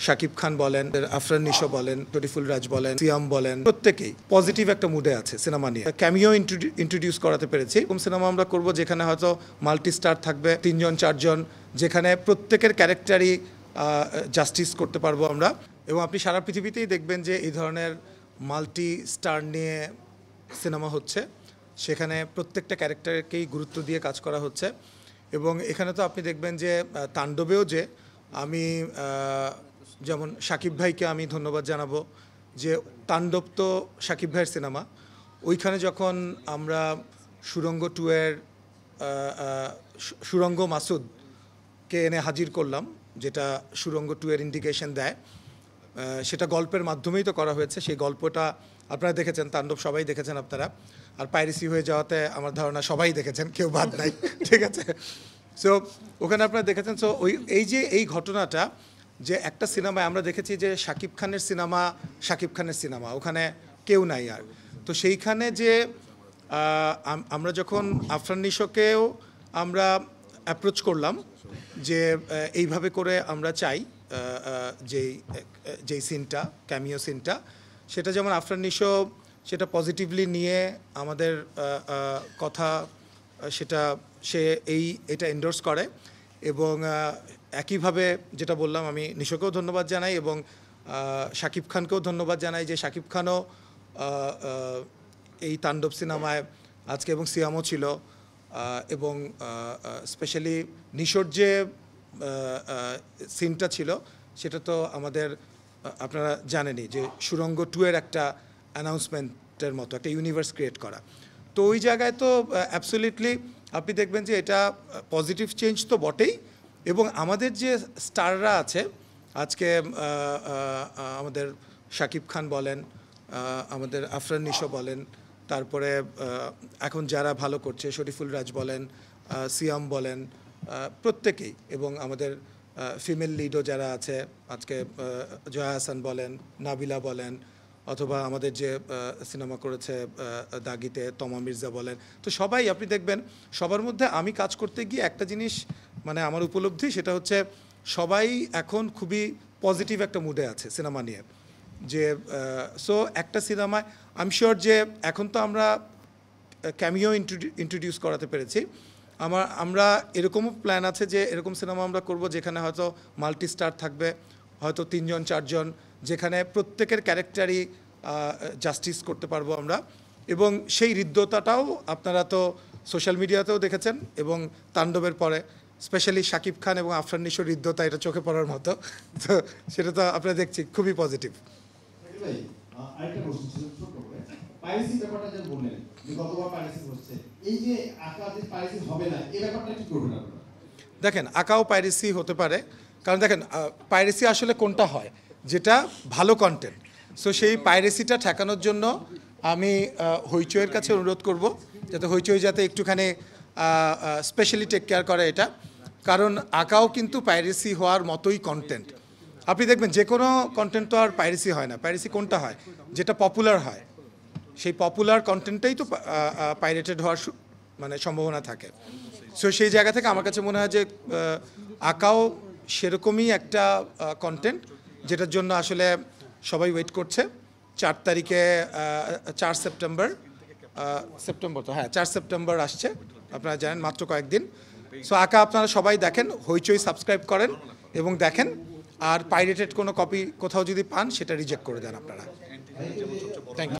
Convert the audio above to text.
শাকিব খান বলেন, আফরান নিশো বলেন, শরীফুল রাজ বলেন, সিয়াম বলেন, প্রত্যেকেই পজিটিভ একটা মুডে আছে সিনেমা নিয়ে। ক্যামিও ইন্ট্রোডিউস করাতে পেরেছি। এরকম সিনেমা আমরা করব যেখানে হয়তো মাল্টি স্টার থাকবে, 3জন 4জন, যেখানে প্রত্যেকের ক্যারেক্টারই জাস্টিস করতে পারবো আমরা। এবং আপনি সারা পৃথিবীতেই দেখবেন যে এই ধরনের মাল্টি স্টার নিয়ে সিনেমা হচ্ছে, সেখানে প্রত্যেকটা ক্যারেক্টারকেই গুরুত্ব দিয়ে কাজ করা হচ্ছে। এবং এখানে তো আপনি দেখবেন যে তাণ্ডবেও যে আমি যেমন শাকিব ভাইকে আমি ধন্যবাদ জানাবো যে তাণ্ডব তো শাকিব ভাইয়ের সিনেমা, ওইখানে যখন আমরা সুরঙ্গ 2 এর সুরঙ্গ মাসুদকে এনে হাজির করলাম, যেটা সুরঙ্গ 2 এর ইন্ডিকেশন দেয়, সেটা গল্পের মাধ্যমেই তো করা হয়েছে। সেই গল্পটা আপনারা দেখেছেন, তাণ্ডব সবাই দেখেছেন আপনারা, আর পাইরেসি হয়ে যাওয়াতে আমার ধারণা সবাই দেখেছেন, কেউ বাদ নাই, ঠিক আছে। সো ওখানে আপনারা দেখেছেন। সো এই ঘটনাটা যে একটা সিনেমায় আমরা দেখেছি যে শাকিব খানের সিনেমা ওখানে কেউ নাই আর। তো সেইখানে যে আমরা যখন আফরান নিশোকেও আমরা অ্যাপ্রোচ করলাম যে এইভাবে করে আমরা চাই যেই সিনটা, ক্যামিও সিনটা, সেটা যেমন আফরান নিশো সেটা পজিটিভলি নিয়ে আমাদের কথা এটা এন্ডোর্স করে। এবং একইভাবে যেটা বললাম, আমি নিশোকেও ধন্যবাদ জানাই এবং শাকিব খানকেও ধন্যবাদ জানাই যে শাকিব খানও এই তাণ্ডব সিনেমায় আজকে, এবং সিয়ামও ছিল। এবং স্পেশালি নিশোর যে সিনটা ছিল সেটা তো আমাদের আপনারা জানেনই যে সুরঙ্গ 2 এর একটা অ্যানাউন্সমেন্টের মতো একটা ইউনিভার্স ক্রিয়েট করা। তো ওই জায়গায় তো অ্যাবসলিউটলি আপনি দেখবেন যে এটা পজিটিভ চেঞ্জ তো বটেই। এবং আমাদের যে স্টাররা আছে আজকে, আমাদের শাকিব খান বলেন, আমাদের আফরান নিশো বলেন, তারপরে এখন যারা ভালো করছে শরীফুল রাজ বলেন, সিয়াম বলেন, প্রত্যেকেই, এবং আমাদের ফিমেল লিডও যারা আছে আজকে, জয়া হাসান বলেন, নাবিলা বলেন, অথবা আমাদের যে সিনেমা করেছে দাগিতে তমা মির্জা বলেন। তো সবাই আপনি দেখবেন, সবার মধ্যে আমি কাজ করতে গিয়ে একটা জিনিস মানে আমার উপলব্ধি, সেটা হচ্ছে সবাই এখন খুবই পজিটিভ একটা মুডে আছে সিনেমা নিয়ে। যে সো একটা সিনেমায় আমি শিওর যে এখন তো আমরা ক্যামিও ইন্ট্রোডিউস করাতে পেরেছি। আমরা এরকমও প্ল্যান আছে যে এরকম সিনেমা আমরা করব যেখানে হয়তো মাল্টি স্টার থাকবে, হয়তো 3জন 4জন, যেখানে প্রত্যেকের ক্যারেক্টারই জাস্টিস করতে পারবো আমরা। এবং সেই হৃদ্যতাটাও আপনারা তো সোশ্যাল মিডিয়াতেও দেখেছেন, এবং তাণ্ডবের পরে স্পেশালি শাকিব খান এবং আফরান নিশোর হৃদ্যতা, এটা চোখে পড়ার মতো। তো সেটা তো আপনারা দেখছি খুবই পজিটিভ। দেখেন, আঁকাও পাইরেসি হতে পারে, কারণ দেখেন পাইরেসি আসলে কোনটা হয়, যেটা ভালো কন্টেন্ট। সো সেই পাইরেসিটা ঠেকানোর জন্য আমি হইচইয়ের কাছে অনুরোধ করব যাতে হইচই যাতে একটুখানি স্পেশালি টেক কেয়ার করে এটা, কারণ আঁকাও কিন্তু পাইরেসি হওয়ার মতোই কন্টেন্ট। আপনি দেখবেন যে কোনো কন্টেন্ট তো আর পাইরেসি হয় না। পাইরেসি কোনটা হয়, যেটা পপুলার হয়, সেই পপুলার কন্টেন্টটাই তো পাইরেটেড হওয়ার মানে সম্ভাবনা থাকে। সো সেই জায়গা থেকে আমার কাছে মনে হয় যে আঁকাও সেরকমই একটা কন্টেন্ট, যেটার জন্য আসলে সবাই ওয়েট করছে। 4 তারিখে 4 সেপ্টেম্বর তো, হ্যাঁ 4 সেপ্টেম্বর আসছে, আপনারা জানেন, মাত্র কয়েকদিন। সো আঁকা আপনারা সবাই দেখেন, হইচই সাবস্ক্রাইব করেন এবং দেখেন। আর পাইরেটেড কোনো কপি কোথাও যদি পান সেটা রিজেক্ট করে দেন আপনারা। Thank you.